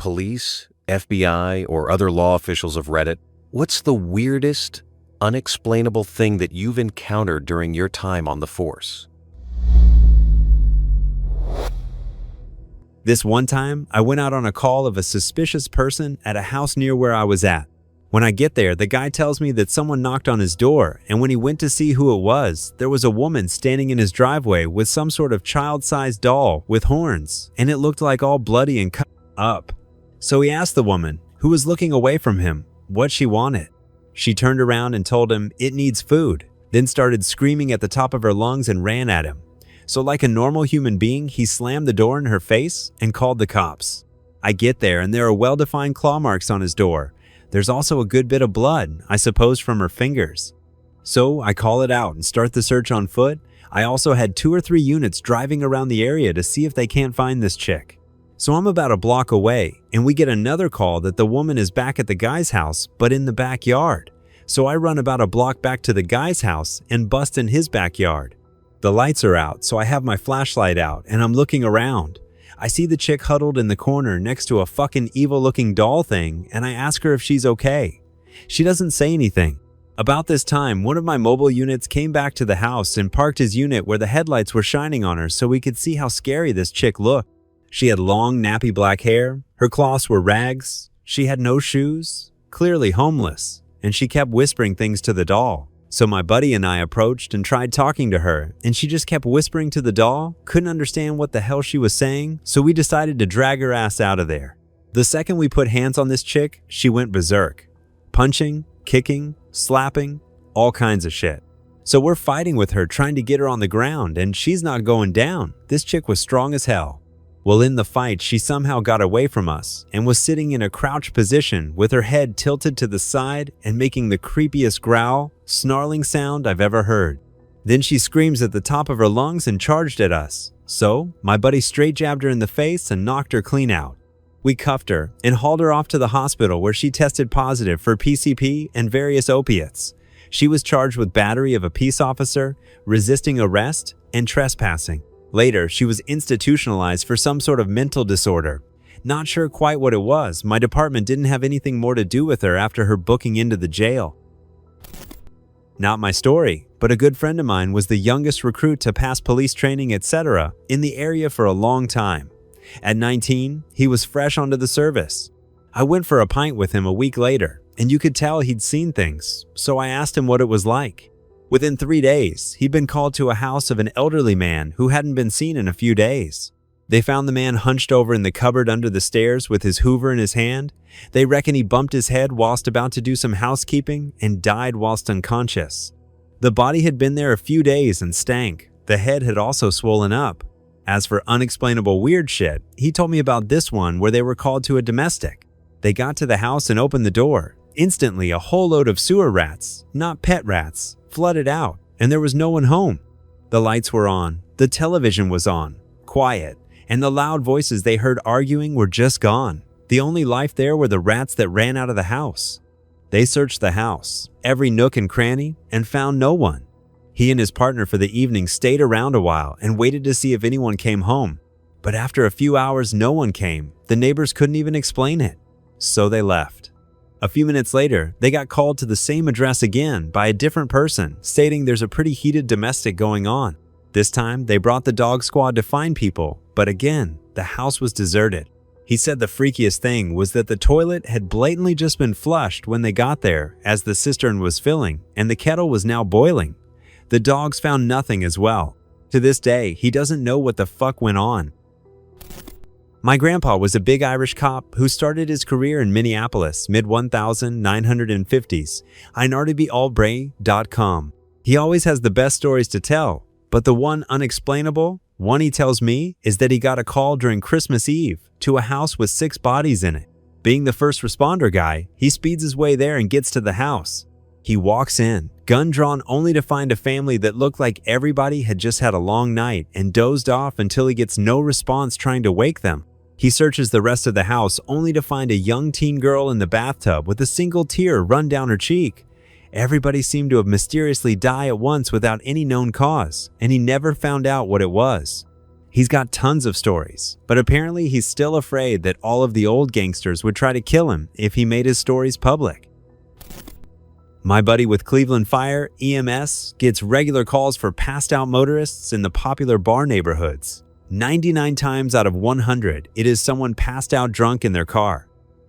police, FBI, or other law officials of Reddit, what's the weirdest, unexplainable thing that you've encountered during your time on the force? This one time, I went out on a call of a suspicious person at a house near where I was at. When I get there, the guy tells me that someone knocked on his door, and when he went to see who it was, there was a woman standing in his driveway with some sort of child-sized doll with horns, and it looked like all bloody and cut up. So he asked the woman, who was looking away from him, what she wanted. She turned around and told him it needs food, then started screaming at the top of her lungs and ran at him. So like a normal human being, he slammed the door in her face and called the cops. I get there and there are well-defined claw marks on his door. There's also a good bit of blood, I suppose from her fingers. So I call it out and start the search on foot. I also had 2 or 3 units driving around the area to see if they can't find this chick. So I'm about a block away and we get another call that the woman is back at the guy's house but in the backyard. So I run about a block back to the guy's house and bust in his backyard. The lights are out, so I have my flashlight out and I'm looking around. I see the chick huddled in the corner next to a fucking evil-looking doll thing, and I ask her if she's okay. She doesn't say anything. About this time, one of my mobile units came back to the house and parked his unit where the headlights were shining on her so we could see how scary this chick looked. She had long, nappy black hair, her cloths were rags, she had no shoes, clearly homeless, and she kept whispering things to the doll. So my buddy and I approached and tried talking to her, and she just kept whispering to the doll, couldn't understand what the hell she was saying, so we decided to drag her ass out of there. The second we put hands on this chick, she went berserk. Punching, kicking, slapping, all kinds of shit. So we're fighting with her trying to get her on the ground, and she's not going down. This chick was strong as hell. Well, in the fight, she somehow got away from us and was sitting in a crouch position with her head tilted to the side and making the creepiest growl, snarling sound I've ever heard. Then she screams at the top of her lungs and charged at us. So, my buddy straight jabbed her in the face and knocked her clean out. We cuffed her and hauled her off to the hospital where she tested positive for PCP and various opiates. She was charged with battery of a peace officer, resisting arrest, and trespassing. Later, she was institutionalized for some sort of mental disorder. Not sure quite what it was. My department didn't have anything more to do with her after her booking into the jail. Not my story, but a good friend of mine was the youngest recruit to pass police training, etc. in the area for a long time. At 19, he was fresh onto the service. I went for a pint with him a week later, and you could tell he'd seen things, so I asked him what it was like. Within 3 days, he'd been called to a house of an elderly man who hadn't been seen in a few days. They found the man hunched over in the cupboard under the stairs with his hoover in his hand. They reckon he bumped his head whilst about to do some housekeeping and died whilst unconscious. The body had been there a few days and stank. The head had also swollen up. As for unexplainable weird shit, he told me about this one where they were called to a domestic. They got to the house and opened the door. Instantly, a whole load of sewer rats, not pet rats, flooded out, and there was no one home. The lights were on, the television was on, quiet, and the loud voices they heard arguing were just gone. The only life there were the rats that ran out of the house. They searched the house, every nook and cranny, and found no one. He and his partner for the evening stayed around a while and waited to see if anyone came home. But after a few hours, no one came. The neighbors couldn't even explain it. So they left. A few minutes later, they got called to the same address again by a different person, stating there's a pretty heated domestic going on. This time, they brought the dog squad to find people, but again, the house was deserted. He said the freakiest thing was that the toilet had blatantly just been flushed when they got there as the cistern was filling, and the kettle was now boiling. The dogs found nothing as well. To this day, he doesn't know what the fuck went on. My grandpa was a big Irish cop who started his career in Minneapolis mid-1950s. inartibyallbray.com. He always has the best stories to tell, but the one unexplainable one he tells me is that he got a call during Christmas Eve to a house with 6 bodies in it. Being the first responder guy, he speeds his way there and gets to the house. He walks in, gun drawn, only to find a family that looked like everybody had just had a long night and dozed off until he gets no response trying to wake them. He searches the rest of the house only to find a young teen girl in the bathtub with a single tear run down her cheek. Everybody seemed to have mysteriously died at once without any known cause, and he never found out what it was. He's got tons of stories, but apparently he's still afraid that all of the old gangsters would try to kill him if he made his stories public. My buddy with Cleveland Fire, EMS, gets regular calls for passed out motorists in the popular bar neighborhoods. 99 times out of 100, it is someone passed out drunk in their car.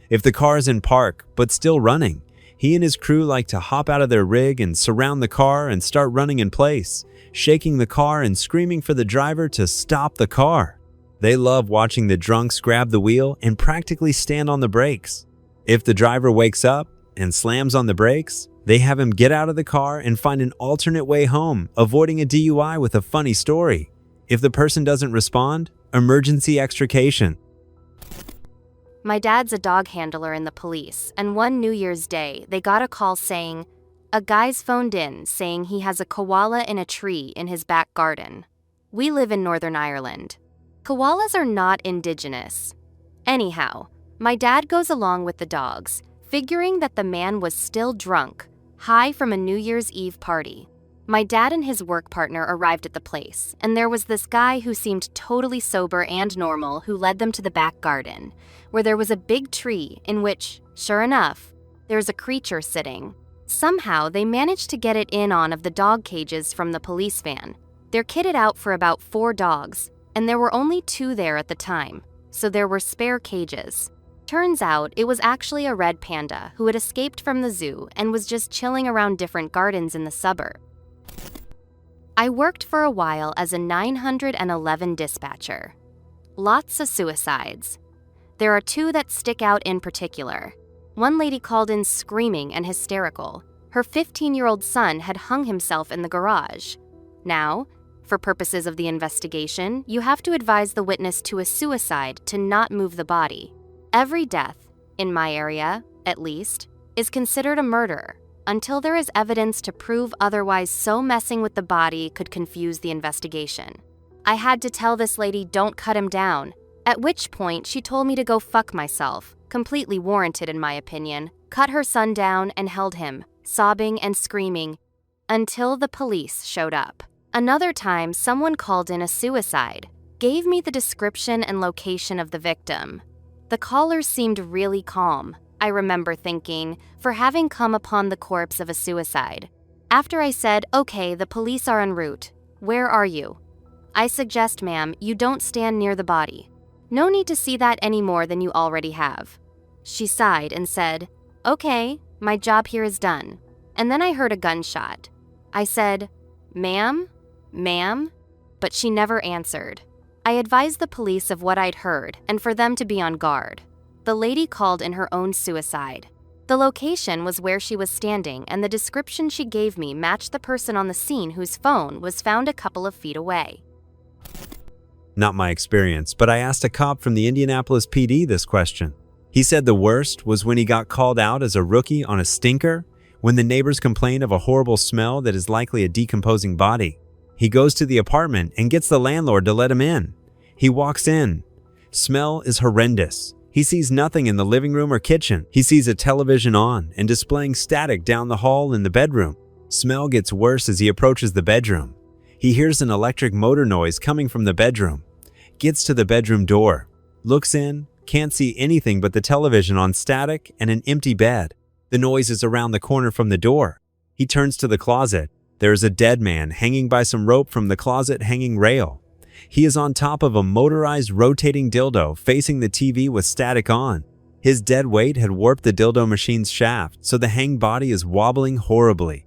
If the car is in park, but still running, he and his crew like to hop out of their rig and surround the car and start running in place, shaking the car and screaming for the driver to stop the car. They love watching the drunks grab the wheel and practically stand on the brakes. If the driver wakes up and slams on the brakes, they have him get out of the car and find an alternate way home, avoiding a DUI with a funny story. If the person doesn't respond, emergency extrication. My dad's a dog handler in the police, and one New Year's Day, they got a call saying, a guy's phoned in saying he has a koala in a tree in his back garden. We live in Northern Ireland. Koalas are not indigenous. Anyhow, my dad goes along with the dogs, figuring that the man was still drunk, high from a New Year's Eve party. My dad and his work partner arrived at the place, and there was this guy who seemed totally sober and normal who led them to the back garden, where there was a big tree in which, sure enough, there's a creature sitting. Somehow, they managed to get it in on of the dog cages from the police van. They're kitted out for about 4 dogs, and there were only 2 there at the time, so there were spare cages. Turns out, it was actually a red panda who had escaped from the zoo and was just chilling around different gardens in the suburb. I worked for a while as a 911 dispatcher. Lots of suicides. There are 2 that stick out in particular. One lady called in screaming and hysterical. Her 15-year-old son had hung himself in the garage. Now, for purposes of the investigation, you have to advise the witness to a suicide to not move the body. Every death, in my area, at least, is considered a murder, until there is evidence to prove otherwise, so messing with the body could confuse the investigation. I had to tell this lady don't cut him down, at which point she told me to go fuck myself, completely warranted in my opinion, cut her son down and held him, sobbing and screaming, until the police showed up. Another time, someone called in a suicide, gave me the description and location of the victim. The caller seemed really calm, I remember thinking, for having come upon the corpse of a suicide. After I said, okay, the police are en route. Where are you? I suggest, ma'am, you don't stand near the body. No need to see that any more than you already have. She sighed and said, okay, my job here is done. And then I heard a gunshot. I said, ma'am? But she never answered. I advised the police of what I'd heard and for them to be on guard. The lady called in her own suicide. The location was where she was standing, and the description she gave me matched the person on the scene whose phone was found a couple of feet away. Not my experience, but I asked a cop from the Indianapolis PD this question. He said the worst was when he got called out as a rookie on a stinker, when the neighbors complain of a horrible smell that is likely a decomposing body. He goes to the apartment and gets the landlord to let him in. He walks in. Smell is horrendous. He sees nothing in the living room or kitchen. He sees a television on and displaying static down the hall in the bedroom. Smell gets worse as he approaches the bedroom. He hears an electric motor noise coming from the bedroom. Gets to the bedroom door. Looks in. Can't see anything but the television on static and an empty bed. The noise is around the corner from the door. He turns to the closet. There is a dead man hanging by some rope from the closet hanging rail. He is on top of a motorized rotating dildo facing the TV with static on. His dead weight had warped the dildo machine's shaft, so the hang body is wobbling horribly.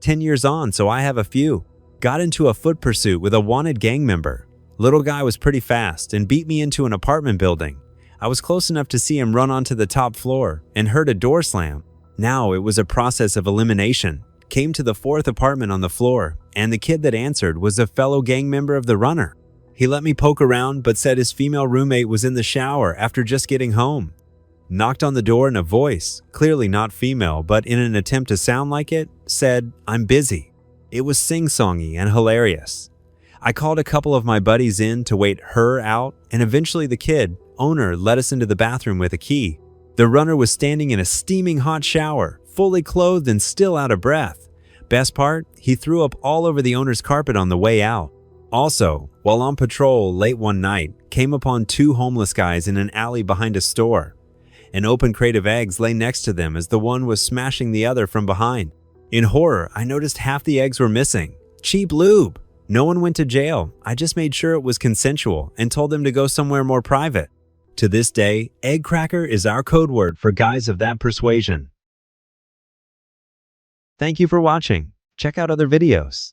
10 years on, so I have a few. Got into a foot pursuit with a wanted gang member. Little guy was pretty fast and beat me into an apartment building. I was close enough to see him run onto the top floor and heard a door slam. Now it was a process of elimination. Came to the 4th apartment on the floor, and the kid that answered was a fellow gang member of the runner. He let me poke around but said his female roommate was in the shower after just getting home. Knocked on the door and a voice, clearly not female but in an attempt to sound like it, said, "I'm busy." It was sing-songy and hilarious. I called a couple of my buddies in to wait her out, and eventually the kid, owner, let us into the bathroom with a key. The runner was standing in a steaming hot shower, fully clothed and still out of breath. Best part, he threw up all over the owner's carpet on the way out. Also, while on patrol late one night, came upon two homeless guys in an alley behind a store. An open crate of eggs lay next to them as the one was smashing the other from behind. In horror, I noticed half the eggs were missing. Cheap lube! No one went to jail. I just made sure it was consensual and told them to go somewhere more private. To this day, egg cracker is our code word for guys of that persuasion. Thank you for watching. Check out other videos.